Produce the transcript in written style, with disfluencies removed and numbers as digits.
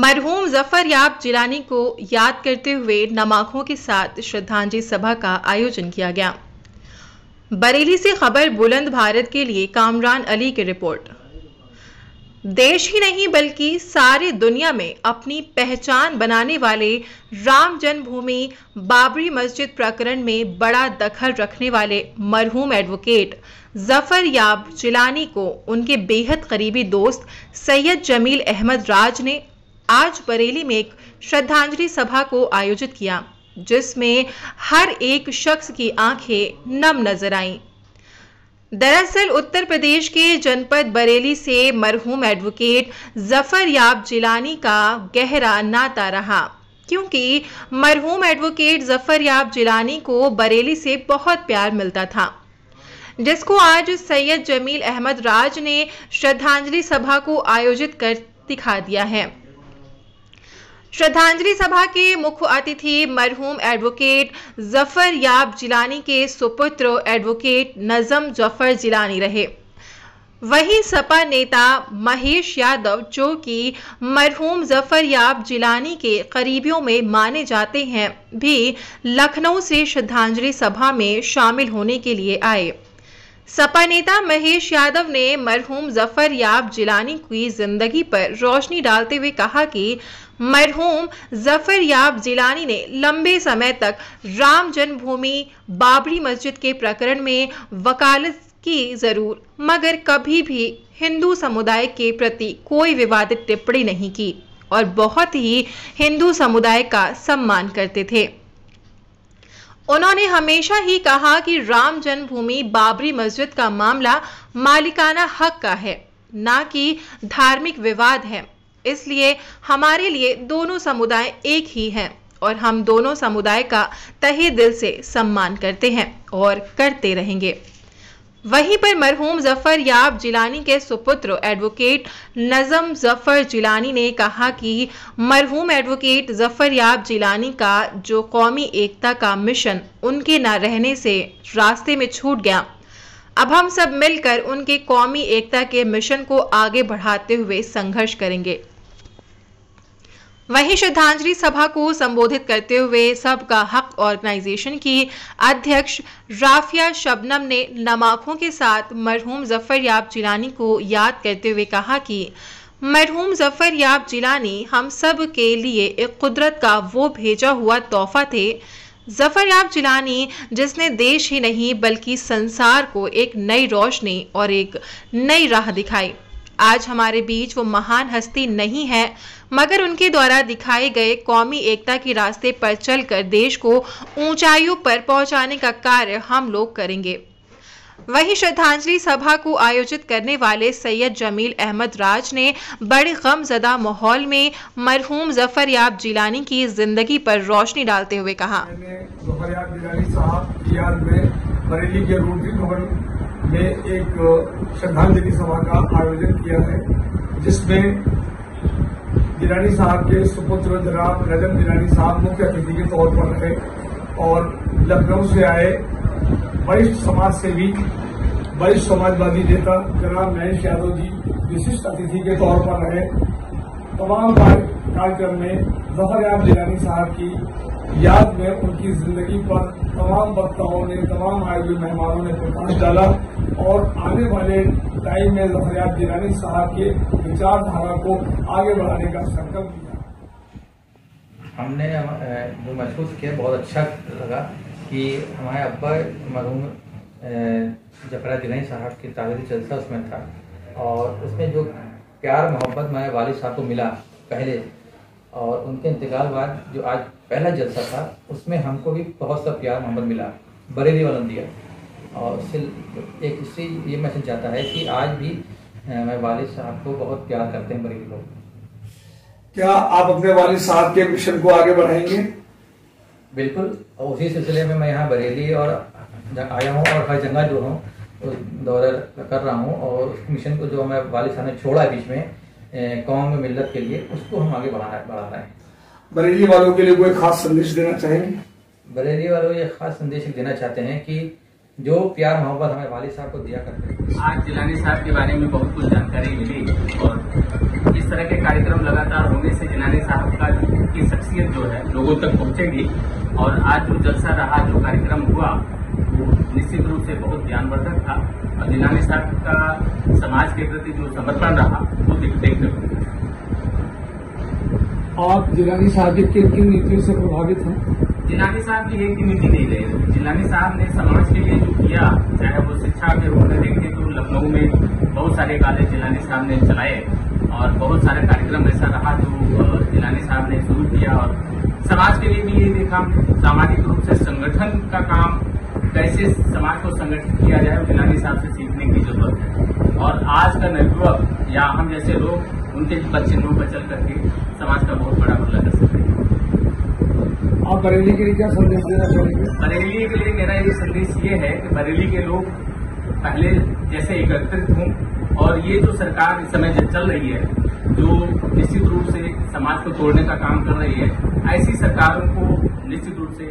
मरहूम जफर याब जिलानी को याद करते हुए नमाखों के साथ श्रद्धांजलि सभा का आयोजन किया गया। बरेली से खबर बुलंद भारत के लिए कामरान अली की रिपोर्ट। देश ही नहीं बल्कि सारी दुनिया में अपनी पहचान बनाने वाले राम जन्मभूमि बाबरी मस्जिद प्रकरण में बड़ा दखल रखने वाले मरहूम एडवोकेट जफर याब जिलानी को उनके बेहद करीबी दोस्त सैयद जमील अहमद राज ने आज बरेली में एक श्रद्धांजलि सभा को आयोजित किया, जिसमें हर एक शख्स की आंखें नम नजर आईं। दरअसल उत्तर प्रदेश के जनपद बरेली से मरहूम एडवोकेट जफर याब जिलानी का गहरा नाता रहा, क्योंकि मरहूम एडवोकेट जफर याब जिलानी को बरेली से बहुत प्यार मिलता था, जिसको आज सैयद जमील अहमद राज ने श्रद्धांजलि सभा को आयोजित कर दिखा दिया है। श्रद्धांजलि सभा के मुख्य अतिथि मरहूम एडवोकेट जफर याब जिलानी के सुपुत्र एडवोकेट नजम जफर जिलानी रहे। वहीं सपा नेता महेश यादव, जो कि मरहूम जफर याब जिलानी के करीबियों में माने जाते हैं, भी लखनऊ से श्रद्धांजलि सभा में शामिल होने के लिए आए। सपा नेता महेश यादव ने मरहूम जफर याब जिलानी की जिंदगी पर रोशनी डालते हुए कहा कि मरहूम जफर याब जिलानी ने लंबे समय तक राम जन्मभूमि बाबरी मस्जिद के प्रकरण में वकालत की जरूर, मगर कभी भी हिंदू समुदाय के प्रति कोई विवादित टिप्पणी नहीं की और बहुत ही हिंदू समुदाय का सम्मान करते थे। उन्होंने हमेशा ही कहा कि राम जन्मभूमि बाबरी मस्जिद का मामला मालिकाना हक का है, ना कि धार्मिक विवाद है। इसलिए हमारे लिए दोनों समुदाय एक ही हैं और हम दोनों समुदाय का तहे दिल से सम्मान करते हैं और करते रहेंगे। वहीं पर मरहूम जफर याब जिलानी के सुपुत्र एडवोकेट नजम जफर जिलानी ने कहा कि मरहूम एडवोकेट जफर याब जिलानी का जो कौमी एकता का मिशन उनके न रहने से रास्ते में छूट गया, अब हम सब मिलकर उनके कौमी एकता के मिशन को आगे बढ़ाते हुए संघर्ष करेंगे। वहीं श्रद्धांजलि सभा को संबोधित करते हुए सबका हक ऑर्गेनाइजेशन की अध्यक्ष राफिया शबनम ने नमाखों के साथ मरहूम जफर याब जिलानी को याद करते हुए कहा कि मरहूम जफर याब जिलानी हम सब के लिए एक कुदरत का वो भेजा हुआ तोहफा थे। जफर याब जिलानी जिसने देश ही नहीं बल्कि संसार को एक नई रोशनी और एक नई राह दिखाई। आज हमारे बीच वो महान हस्ती नहीं है, मगर उनके द्वारा दिखाए गए कौमी एकता के रास्ते पर चलकर देश को ऊंचाइयों पर पहुंचाने का कार्य हम लोग करेंगे। वहीं श्रद्धांजलि सभा को आयोजित करने वाले सैयद जमील अहमद राज ने बड़े गमजदा माहौल में मरहूम जफर याब जिलानी की जिंदगी पर रोशनी डालते हुए कहा, जफर याब जिलानी साहब की याद में बरेली के रोटरी भवन में एक श्रद्धांजलि सभा का आयोजन किया है, जिसमें जिलानी साहब के सुपुत्र जनाब नजम जिलानी साहब मुख्य अतिथि के तौर पर रहे और लखनऊ से आए वरिष्ठ समाज सेवी वरिष्ठ समाजवादी नेता जनाब महेश यादव जी विशिष्ट अतिथि के तौर पर रहे। तमाम कार्यक्रम में जफर याब जिलानी साहब की याद में उनकी जिंदगी पर तमाम वक्ताओं ने, तमाम आए हुए मेहमानों ने प्रकाश डाला और आने वाले टाइम में जफर याब जिलानी साहब के विचारधारा को आगे बढ़ाने का संकल्प लिया। हमने जो महसूस किया बहुत अच्छा लगा कि हमारे अब्बा मरहूम जफर याब जिलानी साहब की ताज़ी जलसा उसमें था और उसमें जो प्यार मोहब्बत मेरे वालिद साहब को मिला पहले और उनके इंतकाल बाद जो आज पहला जलसा था उसमें हमको भी बहुत सा प्यार मोहब्बत मिला, बरेली वालों ने दिया। और एक इससे ये मैसेज जाता है कि आज भी मेरे वालिद साहब को बहुत प्यार करते हैं बरेली लोग। क्या आप अपने वालिद साहब के मिशन को आगे बढ़ाएंगे? बिल्कुल, उसी सिलसिले में मैं यहाँ बरेली और आया हूँ और हर जगह जो हूँ दौरा कर रहा हूँ और उस मिशन को जो हमारे वालिद साहब ने छोड़ा बीच में कौम में मिल्लत के लिए, उसको हम आगे बढ़ा रहे हैं। बरेली वालों के लिए कोई खास संदेश देना चाहेंगे? बरेली वालों ये खास संदेश देना चाहते हैं कि जो प्यार मोहब्बत हमें वालिद साहब को दिया करते हैं। आज जिलानी साहब के बारे में बहुत कुछ जानकारी मिली और इस तरह के कार्यक्रम लगातार होने से जिलानी साहब का की शख्सियत जो है लोगों तक पहुंचेगी। और आज जो जलसा रहा, जो कार्यक्रम हुआ, वो निश्चित रूप से बहुत ज्ञानवर्धक था और जिलानी साहब का समाज के प्रति जो समर्पण रहा वो देखने को मिला। आप जिलानी साहब की किन किन नीतियों से प्रभावित हैं? जिलानी साहब की एक नीति नहीं रही। जिलानी साहब ने समाज के लिए जो किया, चाहे वो शिक्षा के रूप में देखें तो लखनऊ में बहुत सारे कॉलेज जिलानी साहब ने चलाए और बहुत सारे कार्यक्रम ऐसा रहा जो जिलानी साहब ने शुरू किया। और समाज के लिए भी ये देखा हमने, सामाजिक रूप से संगठन का काम कैसे समाज को संगठित किया जाए, जिलानी साहब से सीखने की जरूरत है। और आज का नवयुवक या हम जैसे लोग उनके चिन्हों पर चल करके समाज का बहुत बड़ा बदलाव कर सकते हैं। आप बरेली के लिए क्या संदेश देना चाहेंगे? बरेली के लिए मेरा ये संदेश ये है कि बरेली के लोग पहले जैसे एकत्रित हों और ये जो सरकार इस समय चल रही है, जो निश्चित रूप से समाज को तोड़ने का काम कर रही है, ऐसी सरकारों को निश्चित रूप से